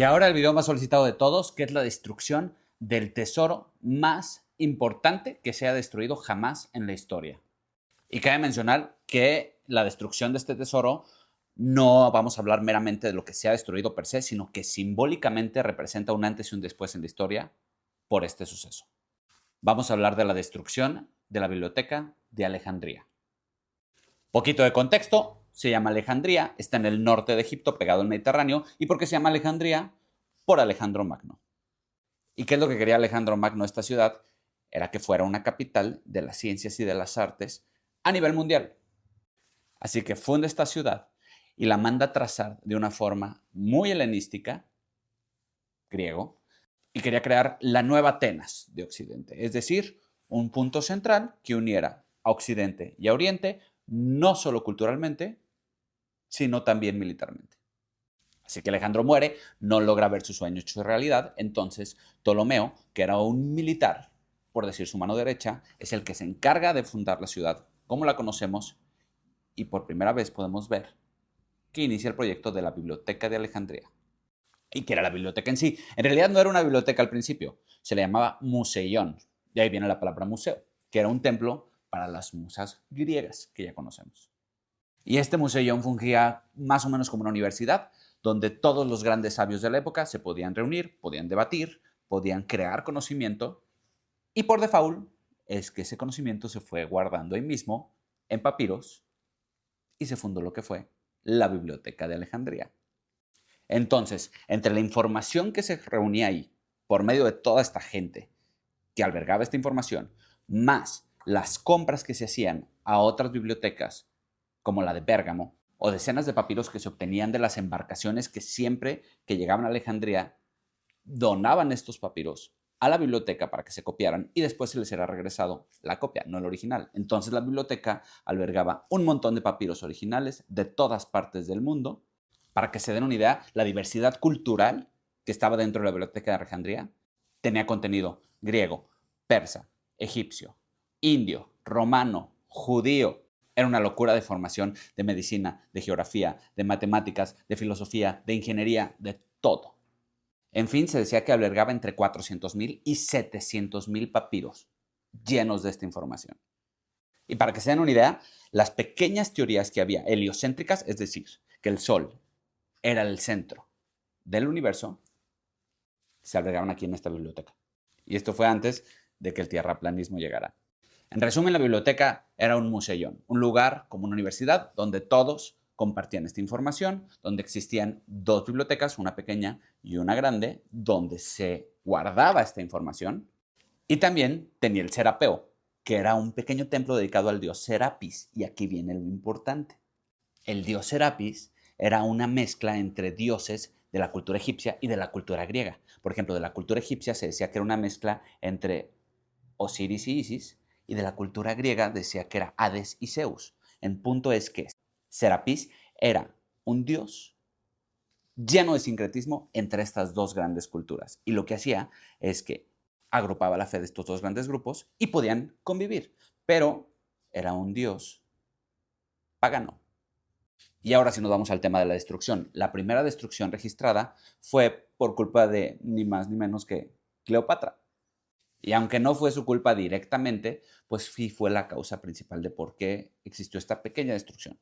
ahora el video más solicitado de todos, que es la destrucción del tesoro más importante que se ha destruido jamás en la historia. Y cabe mencionar que la destrucción de este tesoro no vamos a hablar meramente de lo que se ha destruido per se, sino que simbólicamente representa un antes y un después en la historia por este suceso. Vamos a hablar de la destrucción de la Biblioteca de Alejandría. Poquito de contexto, se llama Alejandría, está en el norte de Egipto, pegado al Mediterráneo. ¿Y por qué se llama Alejandría? Por Alejandro Magno. ¿Y qué es lo que quería Alejandro Magno de esta ciudad? Era que fuera una capital de las ciencias y de las artes a nivel mundial. Así que funda esta ciudad y la manda a trazar de una forma muy helenística, griego, y quería crear la nueva Atenas de Occidente, es decir, un punto central que uniera a Occidente y a Oriente, no solo culturalmente, sino también militarmente. Así que Alejandro muere, no logra ver su sueño hecho realidad, entonces Ptolomeo, que era un militar, por decir su mano derecha, es el que se encarga de fundar la ciudad como la conocemos y por primera vez podemos ver que inicia el proyecto de la Biblioteca de Alejandría. ¿Y qué era la biblioteca en sí? En realidad no era una biblioteca al principio, se le llamaba museión, de ahí viene la palabra museo, que era un templo para las musas griegas que ya conocemos. Y este museión fungía más o menos como una universidad, donde todos los grandes sabios de la época se podían reunir, podían debatir, podían crear conocimiento, y por default es que ese conocimiento se fue guardando ahí mismo, en papiros, y se fundó lo que fue la Biblioteca de Alejandría. Entonces, entre la información que se reunía ahí, por medio de toda esta gente que albergaba esta información, más las compras que se hacían a otras bibliotecas, como la de Pérgamo, o decenas de papiros que se obtenían de las embarcaciones que siempre que llegaban a Alejandría, donaban estos papiros a la biblioteca para que se copiaran y después se les era regresado la copia, no el original. Entonces la biblioteca albergaba un montón de papiros originales de todas partes del mundo. Para que se den una idea, la diversidad cultural que estaba dentro de la Biblioteca de Alejandría tenía contenido griego, persa, egipcio, indio, romano, judío. Era una locura de formación de medicina, de geografía, de matemáticas, de filosofía, de ingeniería, de todo. En fin, se decía que albergaba entre 400,000 y 700,000 papiros llenos de esta información. Y para que se den una idea, las pequeñas teorías que había heliocéntricas, es decir, que el Sol era el centro del universo, se albergaban aquí en esta biblioteca. Y esto fue antes de que el tierraplanismo llegara. En resumen, la biblioteca era un museión, un lugar como una universidad donde todos compartían esta información, donde existían dos bibliotecas, una pequeña y una grande, donde se guardaba esta información. Y también tenía el Serapeo, que era un pequeño templo dedicado al dios Serapis. Y aquí viene lo importante. El dios Serapis era una mezcla entre dioses de la cultura egipcia y de la cultura griega. Por ejemplo, de la cultura egipcia se decía que era una mezcla entre Osiris y Isis, y de la cultura griega decía que era Hades y Zeus. El punto es que Serapis era un dios lleno de sincretismo entre estas dos grandes culturas. Y lo que hacía es que agrupaba la fe de estos dos grandes grupos y podían convivir. Pero era un dios pagano. Y ahora sí nos vamos al tema de la destrucción. La primera destrucción registrada fue por culpa de ni más ni menos que Cleopatra. Y aunque no fue su culpa directamente, pues sí fue la causa principal de por qué existió esta pequeña destrucción.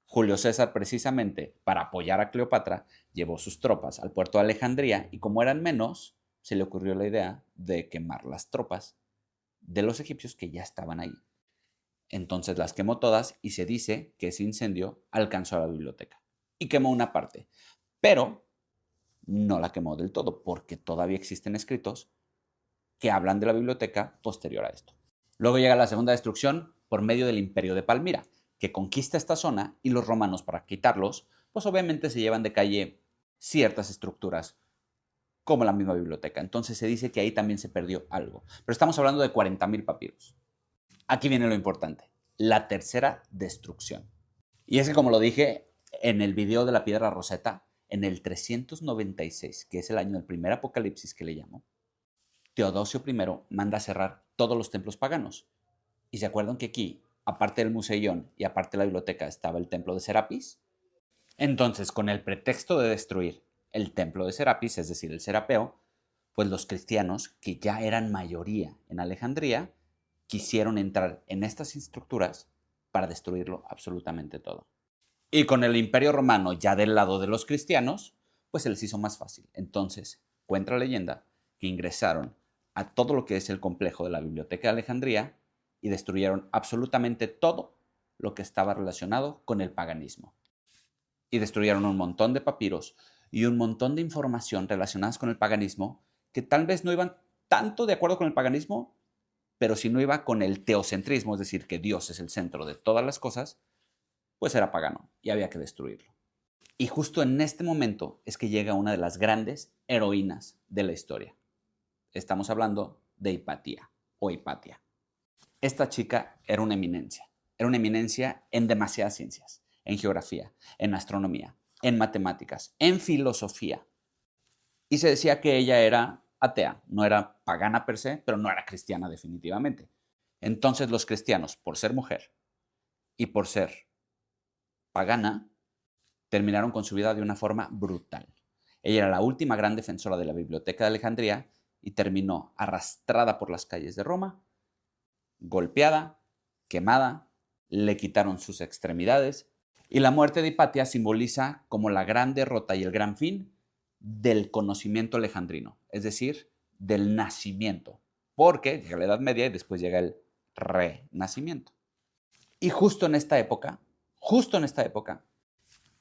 Julio César, precisamente para apoyar a Cleopatra, llevó sus tropas al puerto de Alejandría y como eran menos, se le ocurrió la idea de quemar las tropas de los egipcios que ya estaban ahí. Entonces las quemó todas y se dice que ese incendio alcanzó a la biblioteca y quemó una parte, pero no la quemó del todo porque todavía existen escritos que hablan de la biblioteca posterior a esto. Luego llega la segunda destrucción por medio del Imperio de Palmira, que conquista esta zona y los romanos, para quitarlos, pues obviamente se llevan de calle ciertas estructuras como la misma biblioteca. Entonces se dice que ahí también se perdió algo. Pero estamos hablando de 40,000 papiros. Aquí viene lo importante, la tercera destrucción. Y es que, como lo dije en el video de la piedra Rosetta, en el 396, que es el año del primer apocalipsis que le llamo, Teodosio I manda a cerrar todos los templos paganos. Y se acuerdan que aquí, aparte del museión y aparte de la biblioteca, estaba el templo de Serapis. Entonces, con el pretexto de destruir el templo de Serapis, es decir, el Serapeo, pues los cristianos, que ya eran mayoría en Alejandría, quisieron entrar en estas estructuras para destruirlo absolutamente todo. Y con el Imperio Romano ya del lado de los cristianos, pues se les hizo más fácil. Entonces, cuenta la leyenda que ingresaron a todo lo que es el complejo de la Biblioteca de Alejandría y destruyeron absolutamente todo lo que estaba relacionado con el paganismo. Y destruyeron un montón de papiros y un montón de información relacionadas con el paganismo que tal vez no iban tanto de acuerdo con el paganismo, pero si no iba con el teocentrismo, es decir, que Dios es el centro de todas las cosas, pues era pagano y había que destruirlo. Y justo en este momento es que llega una de las grandes heroínas de la historia. Estamos hablando de Hipatia o Hipatia. Esta chica era una eminencia en demasiadas ciencias, en geografía, en astronomía, en matemáticas, en filosofía. Y se decía que ella era atea, no era pagana per se, pero no era cristiana definitivamente. Entonces los cristianos, por ser mujer y por ser pagana, terminaron con su vida de una forma brutal. Ella era la última gran defensora de la Biblioteca de Alejandría y terminó arrastrada por las calles de Roma, golpeada, quemada, le quitaron sus extremidades y la muerte de Hipatia simboliza como la gran derrota y el gran fin del conocimiento alejandrino, es decir, del nacimiento, porque llega la Edad Media y después llega el Renacimiento. Y justo en esta época,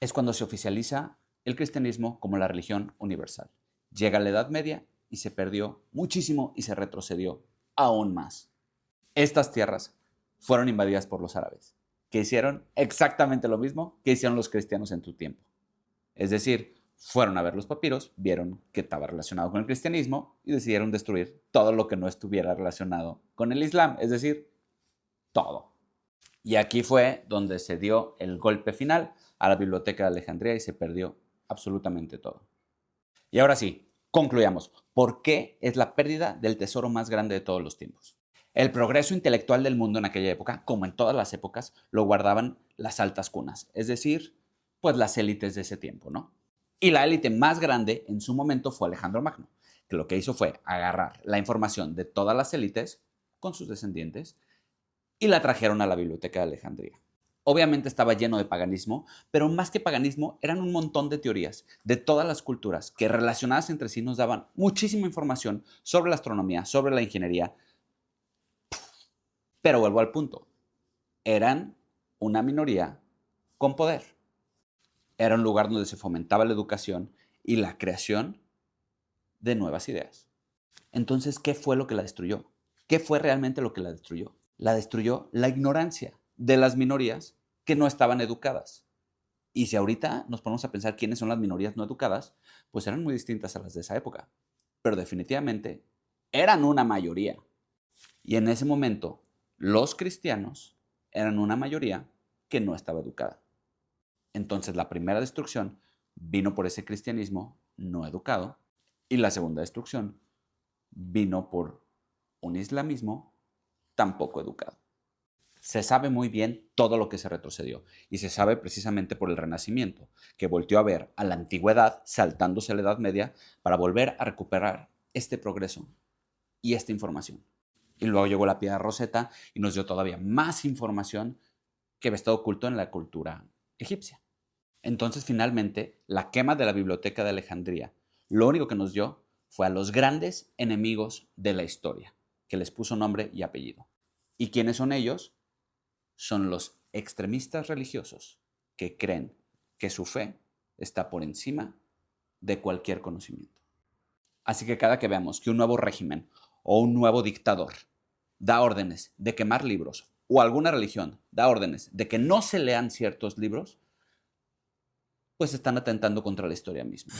es cuando se oficializa el cristianismo como la religión universal. Llega la Edad Media y se perdió muchísimo y se retrocedió aún más. Estas tierras fueron invadidas por los árabes, que hicieron exactamente lo mismo que hicieron los cristianos en tu tiempo. Es decir, fueron a ver los papiros, vieron que estaba relacionado con el cristianismo y decidieron destruir todo lo que no estuviera relacionado con el Islam, es decir, todo. Y aquí fue donde se dio el golpe final a la Biblioteca de Alejandría y se perdió absolutamente todo. Y ahora sí, concluyamos. ¿Por qué es la pérdida del tesoro más grande de todos los tiempos? El progreso intelectual del mundo en aquella época, como en todas las épocas, lo guardaban las altas cunas, es decir, pues las élites de ese tiempo, ¿no? Y la élite más grande en su momento fue Alejandro Magno, que lo que hizo fue agarrar la información de todas las élites con sus descendientes y la trajeron a la Biblioteca de Alejandría. Obviamente estaba lleno de paganismo, pero más que paganismo eran un montón de teorías de todas las culturas que relacionadas entre sí nos daban muchísima información sobre la astronomía, sobre la ingeniería. Pero vuelvo al punto, eran una minoría con poder. Era un lugar donde se fomentaba la educación y la creación de nuevas ideas. Entonces, ¿qué fue lo que la destruyó? ¿Qué fue realmente lo que la destruyó? La destruyó la ignorancia de las minorías que no estaban educadas. Y si ahorita nos ponemos a pensar quiénes son las minorías no educadas, pues eran muy distintas a las de esa época. Pero definitivamente eran una mayoría. Y en ese momento, los cristianos eran una mayoría que no estaba educada. Entonces la primera destrucción vino por ese cristianismo no educado y la segunda destrucción vino por un islamismo tampoco educado. Se sabe muy bien todo lo que se retrocedió y se sabe precisamente por el Renacimiento, que volteó a ver a la antigüedad saltándose a la Edad Media para volver a recuperar este progreso y esta información. Y luego llegó la piedra Rosetta y nos dio todavía más información que había estado oculto en la cultura egipcia. Entonces, finalmente, la quema de la Biblioteca de Alejandría, lo único que nos dio fue a los grandes enemigos de la historia, que les puso nombre y apellido. ¿Y quiénes son ellos? Son los extremistas religiosos que creen que su fe está por encima de cualquier conocimiento. Así que cada que veamos que un nuevo régimen o un nuevo dictador da órdenes de quemar libros o alguna religión da órdenes de que no se lean ciertos libros, pues están atentando contra la historia misma.